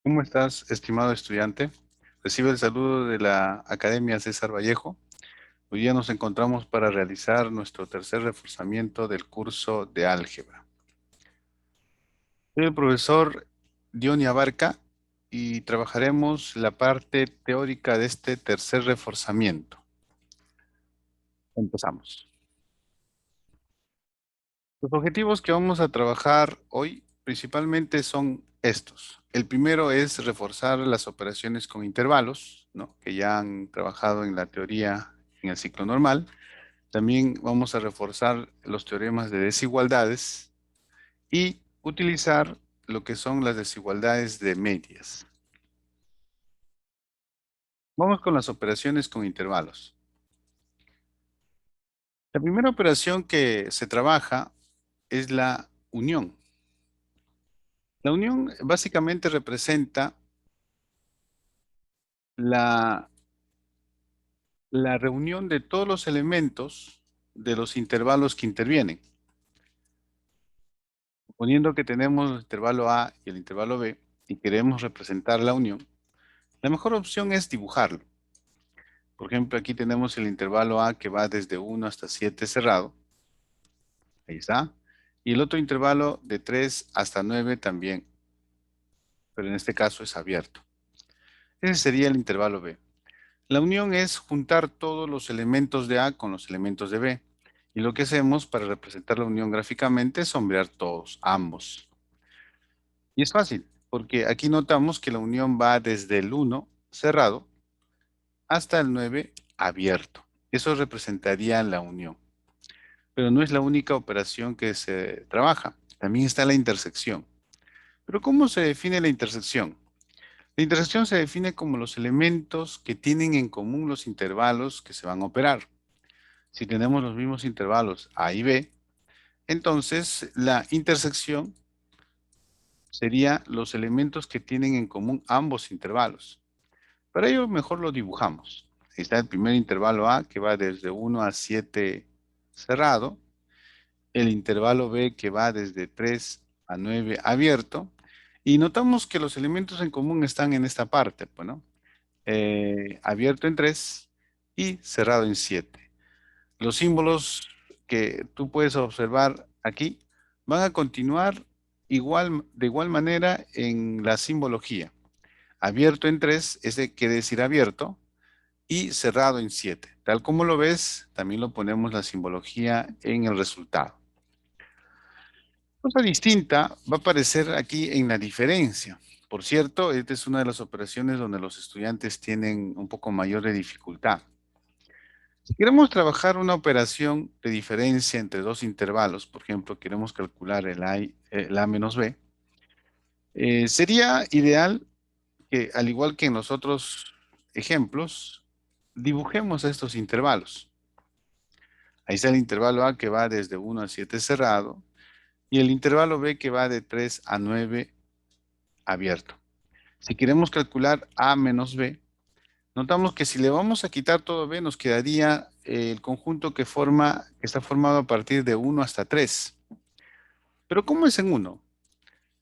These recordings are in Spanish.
¿Cómo estás, estimado estudiante? Recibe el saludo de la Academia César Vallejo. Hoy día nos encontramos para realizar nuestro tercer reforzamiento del curso de álgebra. Soy el profesor Diony Abarca y trabajaremos la parte teórica de este tercer reforzamiento. Empezamos. Los objetivos que vamos a trabajar hoy principalmente son estos. El primero es reforzar las operaciones con intervalos, ¿no? Que ya han trabajado en la teoría en el ciclo normal. También vamos a reforzar los teoremas de desigualdades y utilizar lo que son las desigualdades de medias. Vamos con las operaciones con intervalos. La primera operación que se trabaja es la unión. La unión básicamente representa la, la reunión de todos los elementos de los intervalos que intervienen. Suponiendo que tenemos el intervalo A y el intervalo B y queremos representar la unión, la mejor opción es dibujarlo. Por ejemplo, aquí tenemos el intervalo A que va desde 1 hasta 7 cerrado. Ahí está. Y el otro intervalo de 3 hasta 9 también, pero en este caso es abierto. Ese sería el intervalo B. La unión es juntar todos los elementos de A con los elementos de B. Y lo que hacemos para representar la unión gráficamente es sombrear todos, ambos. Y es fácil, porque aquí notamos que la unión va desde el 1 cerrado hasta el 9 abierto. Eso representaría la unión. Pero no es la única operación que se trabaja. También está la intersección. Pero ¿cómo se define la intersección? La intersección se define como los elementos que tienen en común los intervalos que se van a operar. Si tenemos los mismos intervalos A y B, entonces la intersección sería los elementos que tienen en común ambos intervalos. Para ello mejor lo dibujamos. Ahí está el primer intervalo A que va desde 1 a 7 cerrado, el intervalo B que va desde 3 a 9 abierto, y notamos que los elementos en común están en esta parte, pues, ¿no? Abierto en 3 y cerrado en 7. Los símbolos que tú puedes observar aquí van a continuar de igual manera en la simbología. Abierto en 3, ese quiere decir abierto, y cerrado en 7. Tal como lo ves, también lo ponemos la simbología en el resultado. Cosa distinta va a aparecer aquí en la diferencia. Por cierto, esta es una de las operaciones donde los estudiantes tienen un poco mayor de dificultad. Si queremos trabajar una operación de diferencia entre dos intervalos, por ejemplo, queremos calcular el A menos B, sería ideal que, al igual que en los otros ejemplos, dibujemos estos intervalos. Ahí está el intervalo A que va desde 1 a 7 cerrado y el intervalo B que va de 3 a 9 abierto. Si queremos calcular A menos B, notamos que si le vamos a quitar todo B, nos quedaría el conjunto que está formado a partir de 1 hasta 3. Pero ¿cómo es en 1?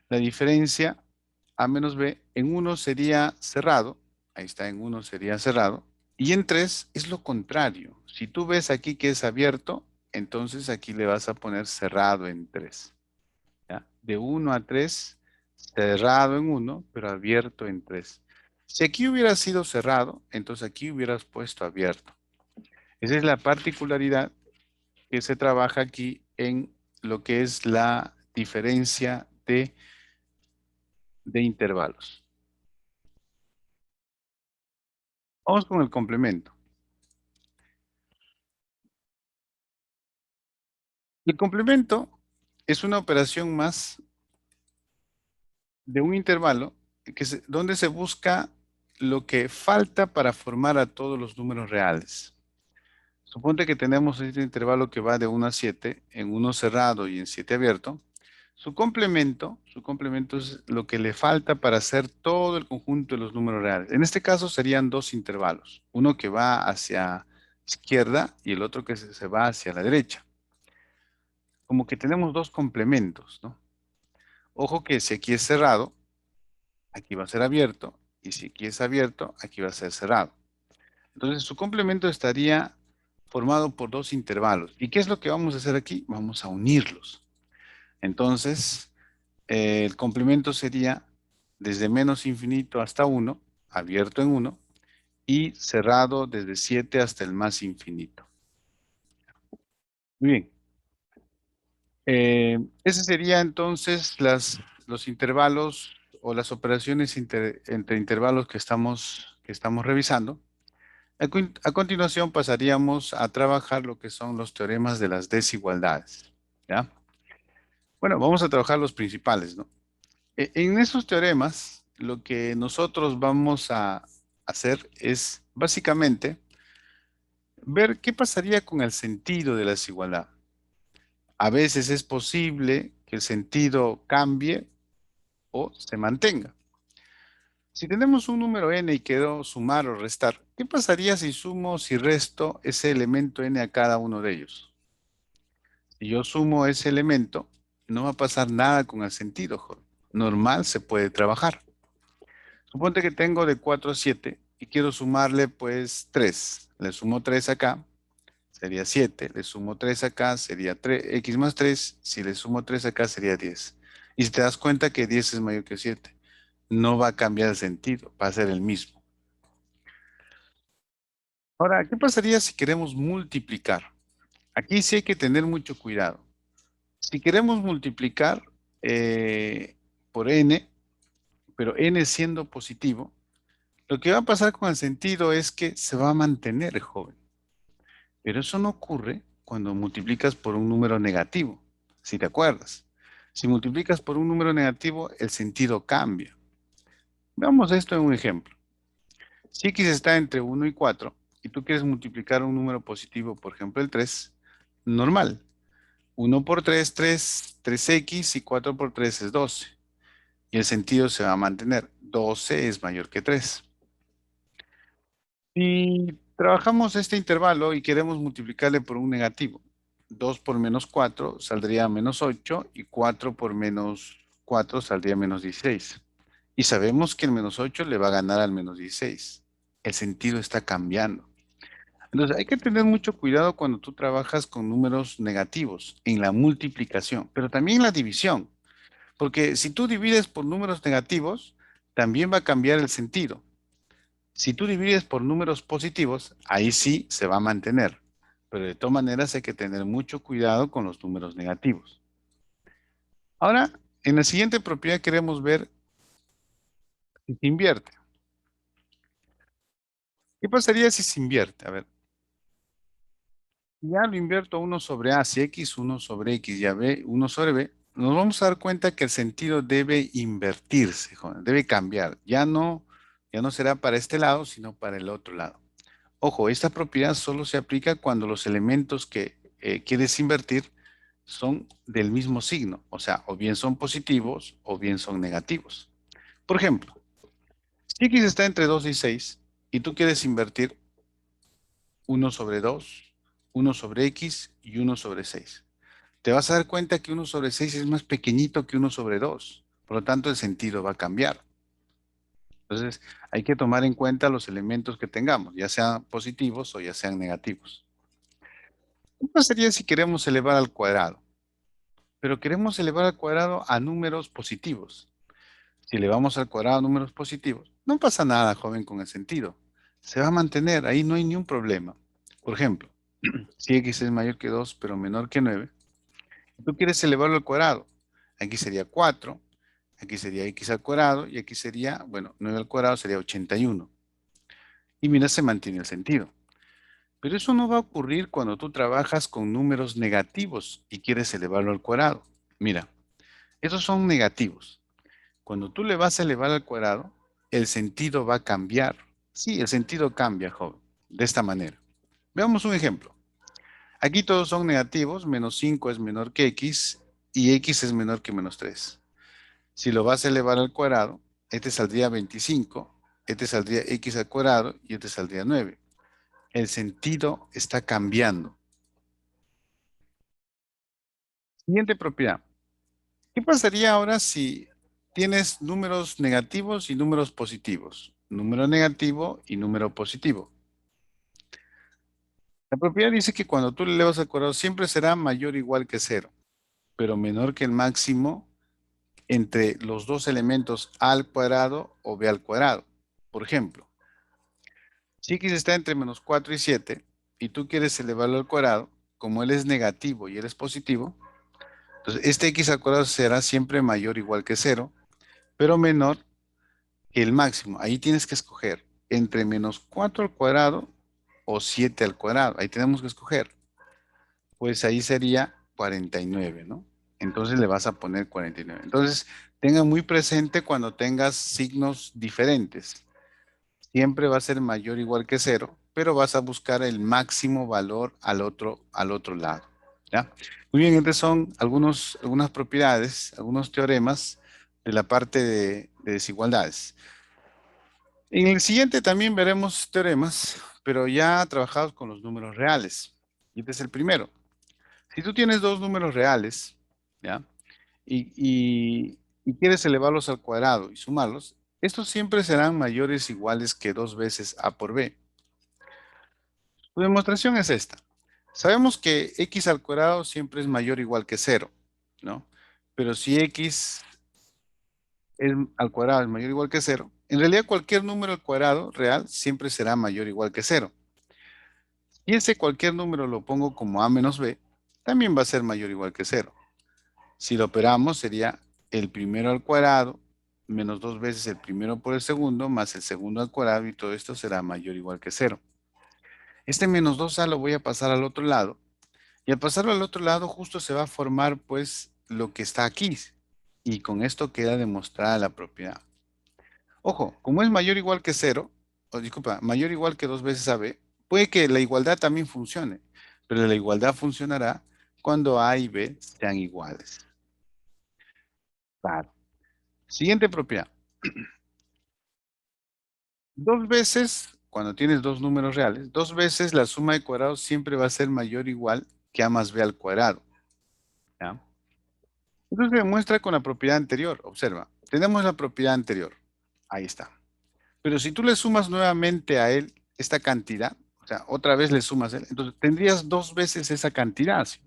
La diferencia A menos B en 1 sería cerrado. Ahí está, en 1 sería cerrado. Y en 3 es lo contrario. Si tú ves aquí que es abierto, entonces aquí le vas a poner cerrado en 3. ¿Ya? De 1 a 3, cerrado en 1, pero abierto en 3. Si aquí hubiera sido cerrado, entonces aquí hubieras puesto abierto. Esa es la particularidad que se trabaja aquí en lo que es la diferencia de intervalos. Vamos con el complemento. El complemento es una operación más de un intervalo donde se busca lo que falta para formar a todos los números reales. Suponte que tenemos este intervalo que va de 1 a 7, en 1 cerrado y en 7 abierto. Su complemento es lo que le falta para hacer todo el conjunto de los números reales. En este caso serían dos intervalos, uno que va hacia izquierda y el otro que se va hacia la derecha. Como que tenemos dos complementos, ¿no? Ojo que si aquí es cerrado, aquí va a ser abierto, y si aquí es abierto, aquí va a ser cerrado. Entonces su complemento estaría formado por dos intervalos. ¿Y qué es lo que vamos a hacer aquí? Vamos a unirlos. Entonces, el complemento sería desde menos infinito hasta 1, abierto en 1, y cerrado desde 7 hasta el más infinito. Muy bien. Ese sería entonces los intervalos o las operaciones entre intervalos que estamos revisando. A continuación pasaríamos a trabajar lo que son los teoremas de las desigualdades. ¿Ya? Bueno, vamos a trabajar los principales, ¿no? En esos teoremas, lo que nosotros vamos a hacer es básicamente ver qué pasaría con el sentido de la desigualdad. A veces es posible que el sentido cambie o se mantenga. Si tenemos un número n y quiero sumar o restar, ¿qué pasaría si sumo, si resto ese elemento n a cada uno de ellos? Si yo sumo ese elemento, no va a pasar nada con el sentido, joven. Normal se puede trabajar. Suponte que tengo de 4 a 7 y quiero sumarle pues 3. Le sumo 3 acá, sería 7. Le sumo 3 acá, sería 3, x más 3. Si le sumo 3 acá, sería 10. Y si te das cuenta que 10 es mayor que 7, no va a cambiar el sentido, va a ser el mismo. Ahora, ¿qué pasaría si queremos multiplicar? Aquí sí hay que tener mucho cuidado. Si queremos multiplicar por n, pero n siendo positivo, lo que va a pasar con el sentido es que se va a mantener, joven. Pero eso no ocurre cuando multiplicas por un número negativo, si te acuerdas. Si multiplicas por un número negativo, el sentido cambia. Veamos esto en un ejemplo. Si x está entre 1 y 4 y tú quieres multiplicar un número positivo, por ejemplo el 3, normal. 1 por 3, 3, 3x y 4 por 3 es 12. Y el sentido se va a mantener. 12 es mayor que 3. Si trabajamos este intervalo y queremos multiplicarle por un negativo, 2 por menos 4 saldría menos 8 y 4 por menos 4 saldría menos 16. Y sabemos que el menos 8 le va a ganar al menos 16. El sentido está cambiando. Entonces hay que tener mucho cuidado cuando tú trabajas con números negativos en la multiplicación, pero también en la división. Porque si tú divides por números negativos, también va a cambiar el sentido. Si tú divides por números positivos, ahí sí se va a mantener. Pero de todas maneras hay que tener mucho cuidado con los números negativos. Ahora, en la siguiente propiedad queremos ver si se invierte. ¿Qué pasaría si se invierte? A ver, ya lo invierto uno sobre A, si X, uno sobre X, y a B, uno sobre B, nos vamos a dar cuenta que el sentido debe invertirse, joven, debe cambiar. Ya no será para este lado, sino para el otro lado. Ojo, esta propiedad solo se aplica cuando los elementos que quieres invertir son del mismo signo, o sea, o bien son positivos o bien son negativos. Por ejemplo, si X está entre 2 y 6 y tú quieres invertir uno sobre 2, uno sobre X y uno sobre 6, te vas a dar cuenta que uno sobre 6 es más pequeñito que uno sobre 2. Por lo tanto el sentido va a cambiar. Entonces hay que tomar en cuenta los elementos que tengamos, ya sean positivos o ya sean negativos. ¿Qué pasaría si queremos elevar al cuadrado? Pero queremos elevar al cuadrado a números positivos. Si elevamos al cuadrado a números positivos, no pasa nada, joven, con el sentido. Se va a mantener, ahí no hay ni un problema. Por ejemplo, si x es mayor que 2, pero menor que 9, tú quieres elevarlo al cuadrado. Aquí sería 4, aquí sería x al cuadrado, y aquí sería, bueno, 9 al cuadrado sería 81. Y mira, se mantiene el sentido. Pero eso no va a ocurrir cuando tú trabajas con números negativos y quieres elevarlo al cuadrado. Mira, esos son negativos. Cuando tú le vas a elevar al cuadrado, el sentido va a cambiar. Sí, el sentido cambia, joven, de esta manera. Veamos un ejemplo. Aquí todos son negativos, menos 5 es menor que x y x es menor que menos 3. Si lo vas a elevar al cuadrado, este saldría 25, este saldría x al cuadrado y este saldría 9. El sentido está cambiando. Siguiente propiedad. ¿Qué pasaría ahora si tienes números negativos y números positivos. Número negativo y número positivo. La propiedad dice que cuando tú le elevas al cuadrado siempre será mayor o igual que cero, pero menor que el máximo entre los dos elementos a al cuadrado o b al cuadrado. Por ejemplo, si x está entre menos 4 y 7 y tú quieres elevarlo al cuadrado, como él es negativo y él es positivo, entonces este x al cuadrado será siempre mayor o igual que cero, pero menor que el máximo. Ahí tienes que escoger entre menos 4 al cuadrado o 7 al cuadrado. Ahí tenemos que escoger. Pues ahí sería 49, ¿no? Entonces le vas a poner 49. Entonces, tenga muy presente cuando tengas signos diferentes. Siempre va a ser mayor o igual que cero, pero vas a buscar el máximo valor al otro lado. ¿Ya? Muy bien, estas son algunas propiedades, algunos teoremas de la parte de desigualdades. En el siguiente también veremos teoremas, pero ya trabajados con los números reales. Y este es el primero. Si tú tienes dos números reales, ¿ya? Y quieres elevarlos al cuadrado y sumarlos, estos siempre serán mayores o iguales que 2 veces a por b. Tu demostración es esta. Sabemos que x al cuadrado siempre es mayor o igual que cero, ¿no? Pero si x al cuadrado es mayor o igual que cero, en realidad cualquier número al cuadrado real siempre será mayor o igual que cero. Y ese cualquier número lo pongo como a menos b, también va a ser mayor o igual que cero. Si lo operamos sería el primero al cuadrado menos 2 veces el primero por el segundo más el segundo al cuadrado y todo esto será mayor o igual que cero. Este menos 2a lo voy a pasar al otro lado y al pasarlo al otro lado justo se va a formar pues lo que está aquí y con esto queda demostrada la propiedad. Ojo, como es mayor o igual que cero, o disculpa, mayor o igual que 2 veces AB, puede que la igualdad también funcione, pero la igualdad funcionará cuando A y B sean iguales. Claro. Siguiente propiedad. Dos veces, cuando tienes dos números reales, dos veces la suma de cuadrados siempre va a ser mayor o igual que A más B al cuadrado. ¿Ya? Entonces se demuestra con la propiedad anterior. Observa, tenemos la propiedad anterior. Ahí está. Pero si tú le sumas nuevamente a él esta cantidad, o sea, otra vez le sumas a él, entonces tendrías dos veces esa cantidad, ¿sí?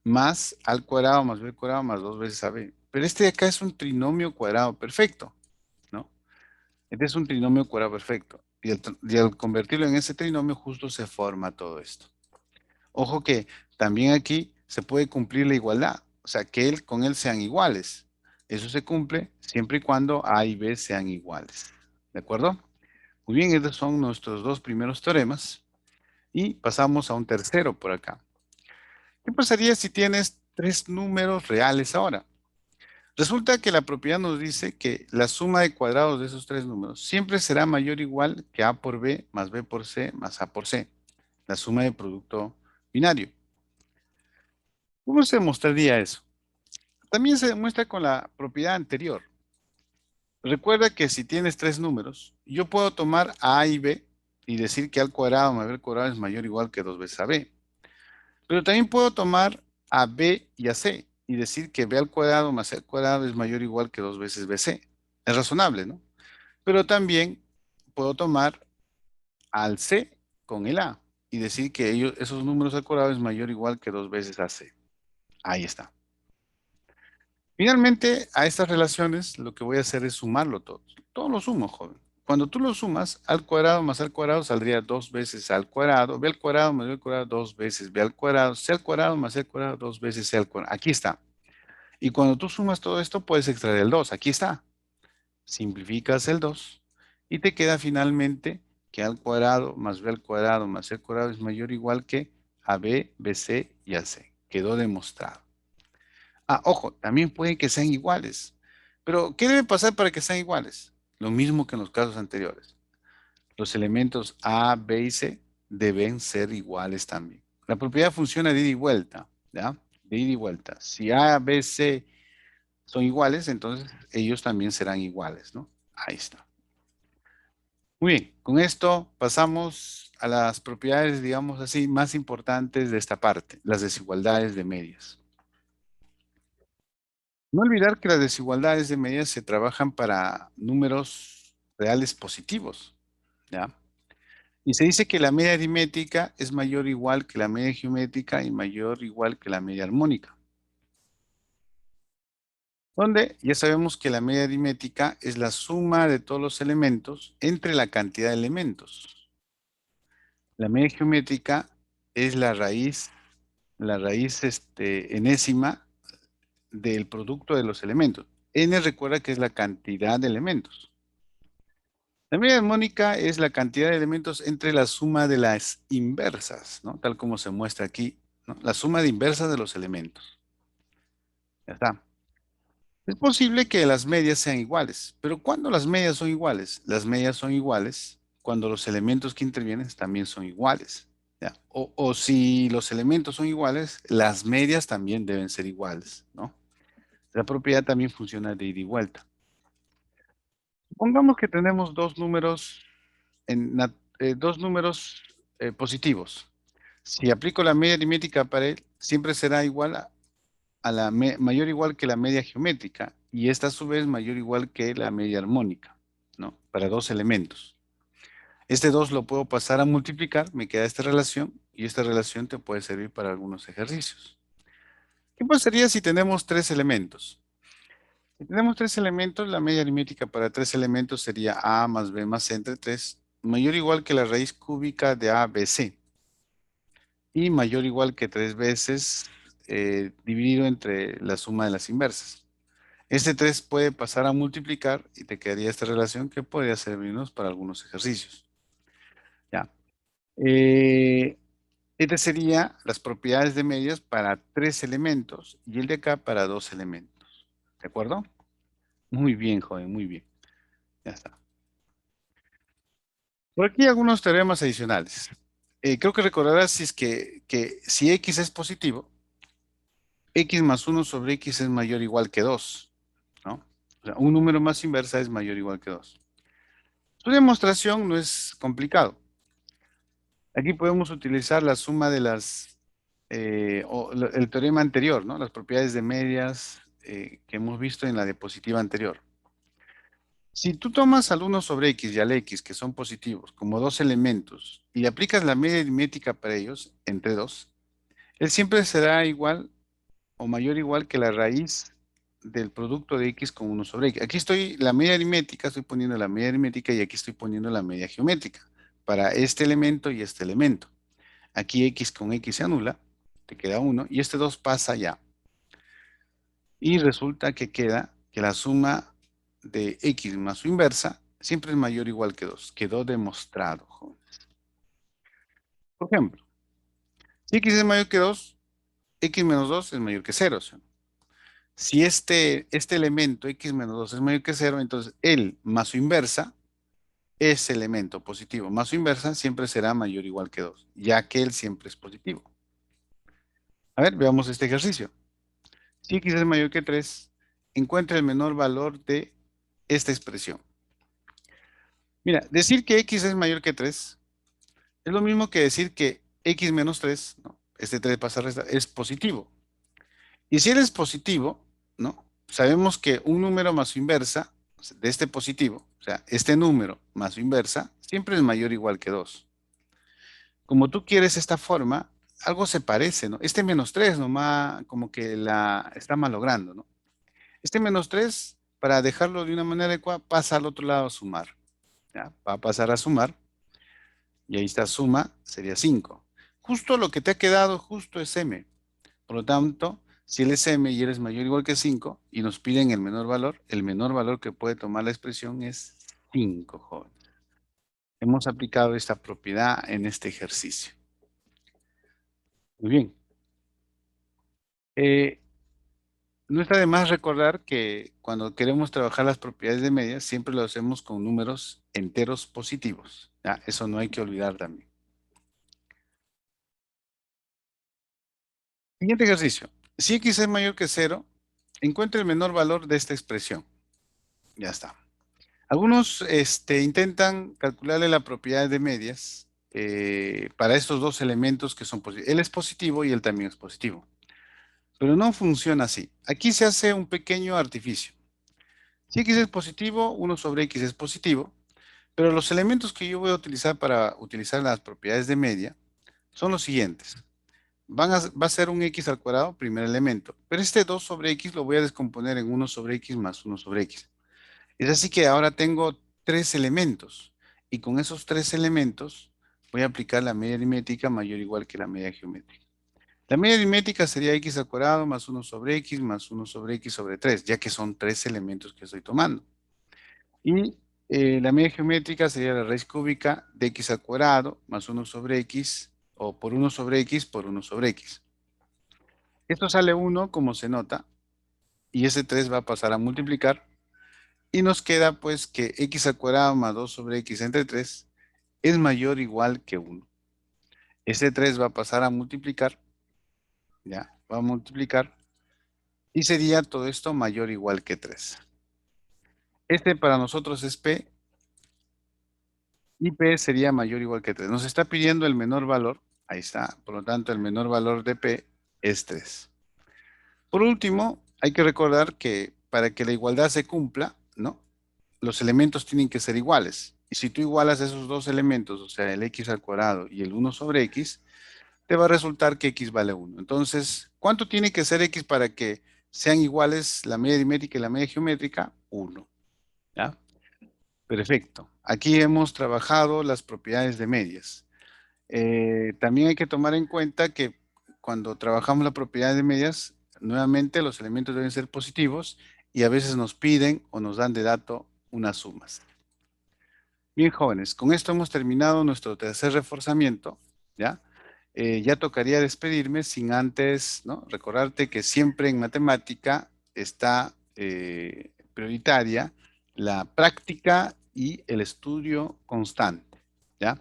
Más al cuadrado más b al cuadrado más dos veces a b. Pero este de acá es un trinomio cuadrado perfecto, ¿no? Este es un trinomio cuadrado perfecto. Y al convertirlo en ese trinomio justo se forma todo esto. Ojo que también aquí se puede cumplir la igualdad, o sea, que él con él sean iguales. Eso se cumple siempre y cuando A y B sean iguales. ¿De acuerdo? Muy bien, estos son nuestros dos primeros teoremas. Y pasamos a un tercero por acá. ¿Qué pasaría si tienes tres números reales ahora? Resulta que la propiedad nos dice que la suma de cuadrados de esos tres números siempre será mayor o igual que A por B más B por C más A por C, la suma de producto binario. ¿Cómo se demostraría eso? También se demuestra con la propiedad anterior. Recuerda que si tienes tres números, yo puedo tomar a A y B y decir que A al cuadrado más B al cuadrado es mayor o igual que 2 veces AB. Pero también puedo tomar a B y a C y decir que B al cuadrado más C al cuadrado es mayor o igual que 2 veces BC. Es razonable, ¿no? Pero también puedo tomar al C con el A y decir que esos números al cuadrado es mayor o igual que 2 veces AC. Ahí está. Finalmente, a estas relaciones lo que voy a hacer es sumarlo todo. Todo lo sumo, joven. Cuando tú lo sumas, al cuadrado más al cuadrado saldría 2 veces al cuadrado, b al cuadrado más b al cuadrado 2 veces b al cuadrado, c al cuadrado más c al cuadrado 2 veces c al cuadrado. Aquí está. Y cuando tú sumas todo esto, puedes extraer el 2. Aquí está. Simplificas el 2 y te queda finalmente que al cuadrado más b al cuadrado más c al cuadrado es mayor o igual que a b, bc y a c. Quedó demostrado. Ah, ojo, también pueden que sean iguales. Pero, ¿qué debe pasar para que sean iguales? Lo mismo que en los casos anteriores. Los elementos A, B y C deben ser iguales también. La propiedad funciona de ida y vuelta, ¿ya? De ida y vuelta. Si A, B, C son iguales, entonces ellos también serán iguales, ¿no? Ahí está. Muy bien, con esto pasamos a las propiedades, digamos así, más importantes de esta parte, las desigualdades de medias. No olvidar que las desigualdades de medidas se trabajan para números reales positivos, ¿ya? Y se dice que la media aritmética es mayor o igual que la media geométrica y mayor o igual que la media armónica. Donde ya sabemos que la media aritmética es la suma de todos los elementos entre la cantidad de elementos. La media geométrica es la raíz enésima del producto de los elementos. N recuerda que es la cantidad de elementos. La media armónica es la cantidad de elementos entre la suma de las inversas, ¿no? Tal como se muestra aquí, ¿no? La suma de inversas de los elementos. Ya está. Es posible que las medias sean iguales, pero ¿cuándo las medias son iguales? Las medias son iguales cuando los elementos que intervienen también son iguales, ¿ya? O si los elementos son iguales, las medias también deben ser iguales, ¿no? La propiedad también funciona de ida y vuelta. Supongamos que tenemos dos números positivos. Si aplico la media aritmética para él, siempre será igual a mayor o igual que la media geométrica y esta a su vez mayor o igual que la media armónica, ¿no? Para dos elementos. Este 2 lo puedo pasar a multiplicar, me queda esta relación y esta relación te puede servir para algunos ejercicios. ¿Qué pasaría si tenemos tres elementos? Si tenemos tres elementos, la media aritmética para tres elementos sería a más b más c entre 3, mayor o igual que la raíz cúbica de a, b, c. Y mayor o igual que 3 veces dividido entre la suma de las inversas. Este 3 puede pasar a multiplicar y te quedaría esta relación que podría servirnos para algunos ejercicios. Ya. Eh, Este sería las propiedades de medias para tres elementos y el de acá para dos elementos. ¿De acuerdo? Muy bien, joven, muy bien. Ya está. Por aquí algunos teoremas adicionales. Creo que recordarás si es que si x es positivo, x más 1 sobre x es mayor o igual que 2, ¿no? O sea, un número más inversa es mayor o igual que 2. Su demostración no es complicado. Aquí podemos utilizar la suma de el teorema anterior, ¿no? Las propiedades de medias que hemos visto en la diapositiva anterior. Si tú tomas al 1 sobre x y al x, que son positivos, como dos elementos, y le aplicas la media aritmética para ellos, entre 2, él siempre será igual o mayor o igual que la raíz del producto de x con 1 sobre x. Aquí estoy, la media aritmética, estoy poniendo la media aritmética y aquí estoy poniendo la media geométrica para este elemento y este elemento. Aquí x con x se anula, te queda 1 y este 2 pasa ya. Y resulta que queda que la suma de x más su inversa siempre es mayor o igual que 2. Quedó demostrado, jóvenes. Por ejemplo, si x es mayor que 2, x menos 2 es mayor que 0. ¿Sí? Si este elemento x menos 2 es mayor que 0, entonces él más su inversa, ese elemento positivo más su inversa siempre será mayor o igual que 2, ya que él siempre es positivo. A ver, veamos este ejercicio. Si x es mayor que 3, encuentra el menor valor de esta expresión. Mira, decir que x es mayor que 3 es lo mismo que decir que x menos 3, ¿no? Este 3 pasa a restar, es positivo. Y si él es positivo, ¿no? Sabemos que un número más su inversa de este positivo, o sea, este número más su inversa, siempre es mayor o igual que 2. Como tú quieres esta forma, algo se parece, ¿no? Este menos 3 nomás como que la está malogrando, ¿no? Este menos 3 para dejarlo de una manera adecuada, pasa al otro lado a sumar. ¿Ya? Va a pasar a sumar y ahí está suma, sería 5. Justo lo que te ha quedado, justo es m. Por lo tanto, si él es m y él es mayor o igual que 5 y nos piden el menor valor que puede tomar la expresión es 5, joven. Hemos aplicado esta propiedad en este ejercicio. Muy bien. Eh, no está de más recordar que cuando queremos trabajar las propiedades de medias, siempre lo hacemos con números enteros positivos. ¿Ya? Eso no hay que olvidar también. Siguiente ejercicio. Si x es mayor que 0, encuentre el menor valor de esta expresión. Ya está. Algunos intentan calcularle la propiedad de medias para estos dos elementos que son positivos. Él es positivo y él también es positivo. Pero no funciona así. Aquí se hace un pequeño artificio. Si x es positivo, 1 sobre x es positivo, pero los elementos que yo voy a utilizar para utilizar las propiedades de media son los siguientes. Va a ser un x al cuadrado, primer elemento, pero este 2 sobre x lo voy a descomponer en 1 sobre x más 1 sobre x. Es así que ahora tengo tres elementos, y con esos tres elementos voy a aplicar la media aritmética mayor o igual que la media geométrica. La media aritmética sería x al cuadrado más 1 sobre x más 1 sobre x sobre 3, ya que son tres elementos que estoy tomando. Y la media geométrica sería la raíz cúbica de x al cuadrado más 1 sobre x, o por 1 sobre x por 1 sobre x. Esto sale 1, como se nota, y ese 3 va a pasar a multiplicar, y nos queda pues que x al cuadrado más 2 sobre x entre 3 es mayor o igual que 1. Ese 3 va a pasar a multiplicar, ya, va a multiplicar, y sería todo esto mayor o igual que 3. Este para nosotros es P, y P sería mayor o igual que 3. Nos está pidiendo el menor valor, ahí está, por lo tanto el menor valor de P es 3. Por último, hay que recordar que para que la igualdad se cumpla, ¿no? Los elementos tienen que ser iguales. Y si tú igualas esos dos elementos, o sea, el x al cuadrado y el 1 sobre x, te va a resultar que x vale 1. Entonces, ¿cuánto tiene que ser x para que sean iguales la media aritmética y la media geométrica? 1. ¿Ya? Perfecto. Aquí hemos trabajado las propiedades de medias. También hay que tomar en cuenta que cuando trabajamos la propiedad de medias, nuevamente los elementos deben ser positivos y a veces nos piden o nos dan de dato unas sumas. Bien, jóvenes, con esto hemos terminado nuestro tercer reforzamiento, ¿ya? Ya tocaría despedirme sin antes, ¿no? Recordarte que siempre en matemática está prioritaria la práctica y el estudio constante, ¿ya?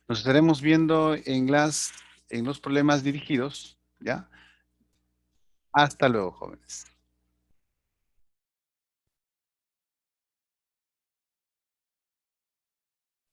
Nos estaremos viendo en los problemas dirigidos, ¿ya? Hasta luego, jóvenes.